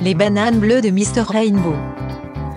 Les bananes bleues de Mr Rainbow.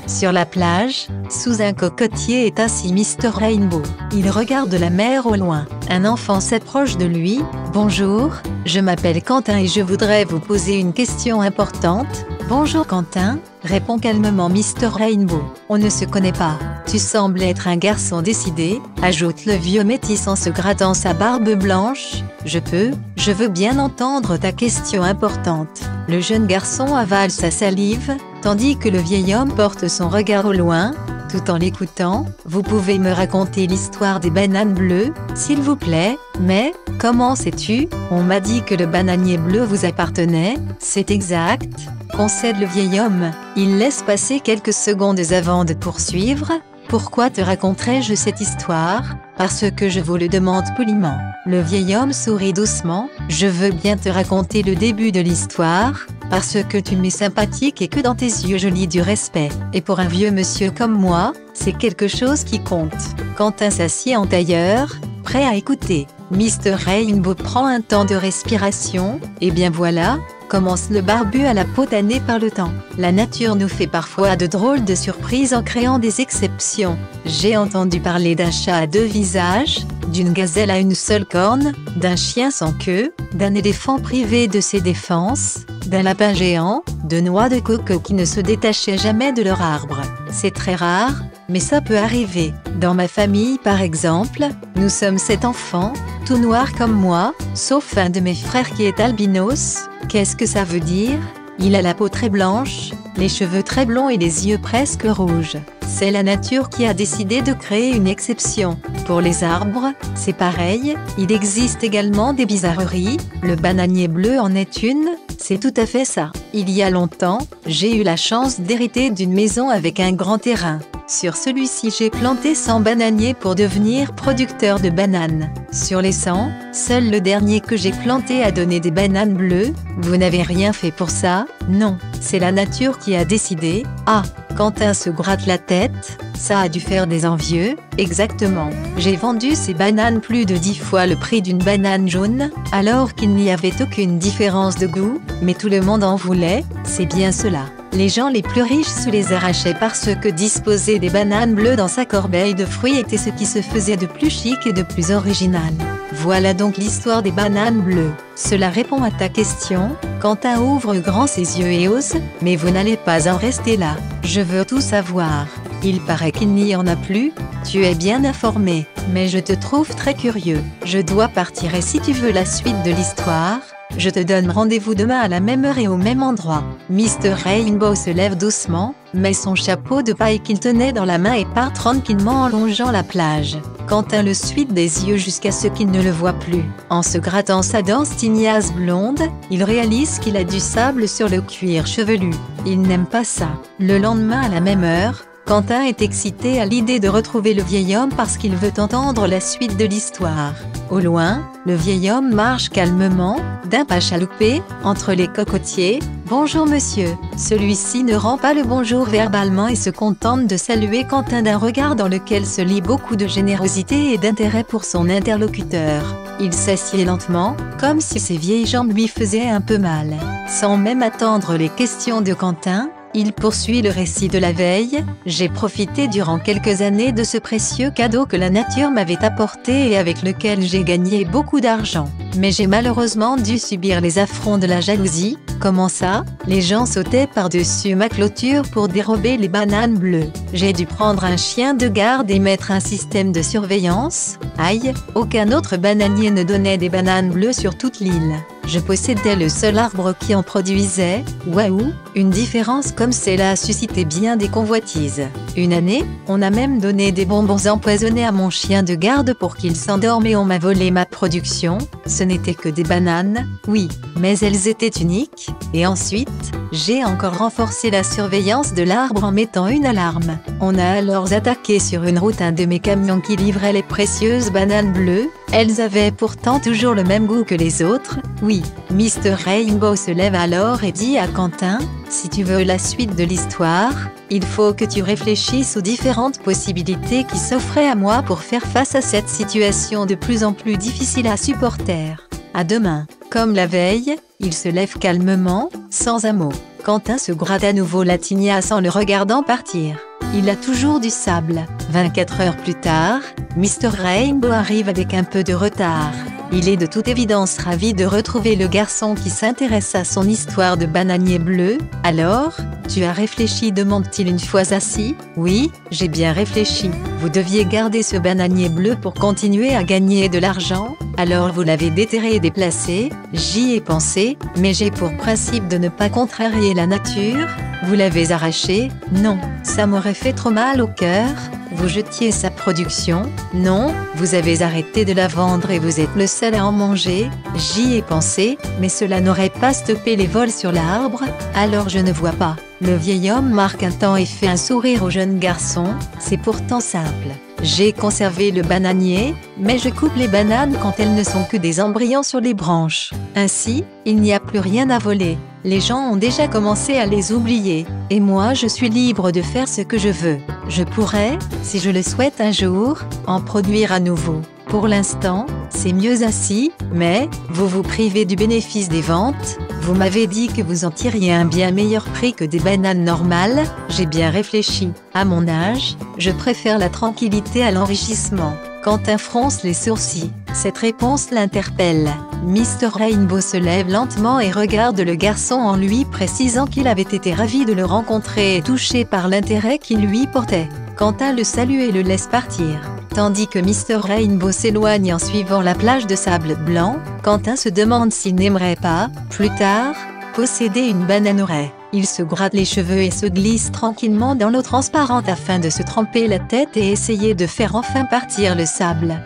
Sur la plage, sous un cocotier est assis Mr Rainbow. Il regarde la mer au loin. Un enfant s'approche de lui. « Bonjour, je m'appelle Quentin et je voudrais vous poser une question importante. »« Bonjour Quentin », répond calmement Mr Rainbow. « On ne se connaît pas. Tu sembles être un garçon décidé », ajoute le vieux métis en se grattant sa barbe blanche. « Je veux bien entendre ta question importante. » Le jeune garçon avale sa salive, tandis que le vieil homme porte son regard au loin, tout en l'écoutant. « Vous pouvez me raconter l'histoire des bananes bleues, s'il vous plaît ? » « Mais, comment sais-tu ? On m'a dit que le bananier bleu vous appartenait. » « C'est exact, » concède le vieil homme. Il laisse passer quelques secondes avant de poursuivre. « Pourquoi te raconterais-je cette histoire ? Parce que je vous le demande poliment. » Le vieil homme sourit doucement. « Je veux bien te raconter le début de l'histoire, parce que tu m'es sympathique et que dans tes yeux je lis du respect. Et pour un vieux monsieur comme moi, c'est quelque chose qui compte. » Quentin s'assied en tailleur, prêt à écouter. Mr Rainbow prend un temps de respiration. « Eh bien voilà, » commence le barbu à la peau tannée par le temps. « La nature nous fait parfois de drôles de surprises en créant des exceptions. J'ai entendu parler d'un chat à 2 visages, d'une gazelle à une seule corne, d'un chien sans queue, d'un éléphant privé de ses défenses, d'un lapin géant, de noix de coco qui ne se détachaient jamais de leur arbre. C'est très rare, mais ça peut arriver. Dans ma famille par exemple, nous sommes 7 enfants, tout noirs comme moi, sauf un de mes frères qui est albinos. Qu'est-ce que ça veut dire ? Il a la peau très blanche, les cheveux très blonds et les yeux presque rouges. C'est la nature qui a décidé de créer une exception. Pour les arbres, c'est pareil, il existe également des bizarreries, le bananier bleu en est une, c'est tout à fait ça. Il y a longtemps, j'ai eu la chance d'hériter d'une maison avec un grand terrain. Sur celui-ci j'ai planté 100 bananiers pour devenir producteur de bananes. Sur les 100, seul le dernier que j'ai planté a donné des bananes bleues. Vous n'avez rien fait pour ça ? Non, c'est la nature qui a décidé. Ah, Quentin se gratte la tête, ça a dû faire des envieux. Exactement. J'ai vendu ces bananes plus de 10 fois le prix d'une banane jaune, alors qu'il n'y avait aucune différence de goût, mais tout le monde en voulait, c'est bien cela. Les gens les plus riches se les arrachaient parce que disposer des bananes bleues dans sa corbeille de fruits était ce qui se faisait de plus chic et de plus original. Voilà donc l'histoire des bananes bleues. Cela répond à ta question. Quentin ouvre grand ses yeux et ose, mais vous n'allez pas en rester là. Je veux tout savoir. Il paraît qu'il n'y en a plus. Tu es bien informé, mais je te trouve très curieux. Je dois partir et si tu veux la suite de l'histoire, je te donne rendez-vous demain à la même heure et au même endroit. Mr Rainbow se lève doucement, met son chapeau de paille qu'il tenait dans la main et part tranquillement en longeant la plage. Quentin le suit des yeux jusqu'à ce qu'il ne le voit plus. En se grattant sa dence tignasse blonde, il réalise qu'il a du sable sur le cuir chevelu. Il n'aime pas ça. Le lendemain à la même heure, Quentin est excité à l'idée de retrouver le vieil homme parce qu'il veut entendre la suite de l'histoire. Au loin, le vieil homme marche calmement, d'un pas chaloupé, entre les cocotiers. « Bonjour monsieur ». Celui-ci ne rend pas le bonjour verbalement et se contente de saluer Quentin d'un regard dans lequel se lit beaucoup de générosité et d'intérêt pour son interlocuteur. Il s'assied lentement, comme si ses vieilles jambes lui faisaient un peu mal. Sans même attendre les questions de Quentin, il poursuit le récit de la veille. « J'ai profité durant quelques années de ce précieux cadeau que la nature m'avait apporté et avec lequel j'ai gagné beaucoup d'argent. Mais j'ai malheureusement dû subir les affronts de la jalousie. » « Comment ça ? Les gens sautaient par-dessus ma clôture pour dérober les bananes bleues. J'ai dû prendre un chien de garde et mettre un système de surveillance. Aïe, aucun autre bananier ne donnait des bananes bleues sur toute l'île. Je possédais le seul arbre qui en produisait. Waouh, une différence comme celle-là a suscité bien des convoitises. Une année, on a même donné des bonbons empoisonnés à mon chien de garde pour qu'il s'endorme et on m'a volé ma production. Ce n'était que des bananes, oui, mais elles étaient uniques. Et ensuite, j'ai encore renforcé la surveillance de l'arbre en mettant une alarme. On a alors attaqué sur une route un de mes camions qui livrait les précieuses bananes bleues. Elles avaient pourtant toujours le même goût que les autres. Oui, Mr Rainbow se lève alors et dit à Quentin, « Si tu veux la suite de l'histoire, il faut que tu réfléchisses aux différentes possibilités qui s'offraient à moi pour faire face à cette situation de plus en plus difficile à supporter. À demain. » Comme la veille, il se lève calmement, sans un mot. Quentin se gratte à nouveau la tignasse en le regardant partir. Il a toujours du sable. 24 heures plus tard, Mr. Rainbow arrive avec un peu de retard. Il est de toute évidence ravi de retrouver le garçon qui s'intéresse à son histoire de bananier bleu. « Alors, tu as réfléchi ?» demande-t-il une fois assis. « Oui, j'ai bien réfléchi. Vous deviez garder ce bananier bleu pour continuer à gagner de l'argent. Alors vous l'avez déterré et déplacé. J'y ai pensé, mais j'ai pour principe de ne pas contrarier la nature. Vous l'avez arraché. Non, ça m'aurait fait trop mal au cœur. Vous jetiez sa production. Non, vous avez arrêté de la vendre et vous êtes le seul à en manger. J'y ai pensé, mais cela n'aurait pas stoppé les vols sur l'arbre. Alors je ne vois pas. » Le vieil homme marque un temps et fait un sourire au jeune garçon. « C'est pourtant simple. J'ai conservé le bananier, mais je coupe les bananes quand elles ne sont que des embryons sur les branches. Ainsi, il n'y a plus rien à voler. Les gens ont déjà commencé à les oublier. Et moi je suis libre de faire ce que je veux. Je pourrais, si je le souhaite un jour, en produire à nouveau. Pour l'instant, c'est mieux ainsi, mais vous vous privez du bénéfice des ventes. Vous m'avez dit que vous en tiriez un bien meilleur prix que des bananes normales. J'ai bien réfléchi. À mon âge, je préfère la tranquillité à l'enrichissement. » Quentin fronce les sourcils. Cette réponse l'interpelle. Mr. Rainbow se lève lentement et regarde le garçon en lui précisant qu'il avait été ravi de le rencontrer et touché par l'intérêt qu'il lui portait. Quentin le salue et le laisse partir. Tandis que Mr. Rainbow s'éloigne en suivant la plage de sable blanc, Quentin se demande s'il n'aimerait pas, plus tard, posséder une bananeraie. Il se gratte les cheveux et se glisse tranquillement dans l'eau transparente afin de se tremper la tête et essayer de faire enfin partir le sable.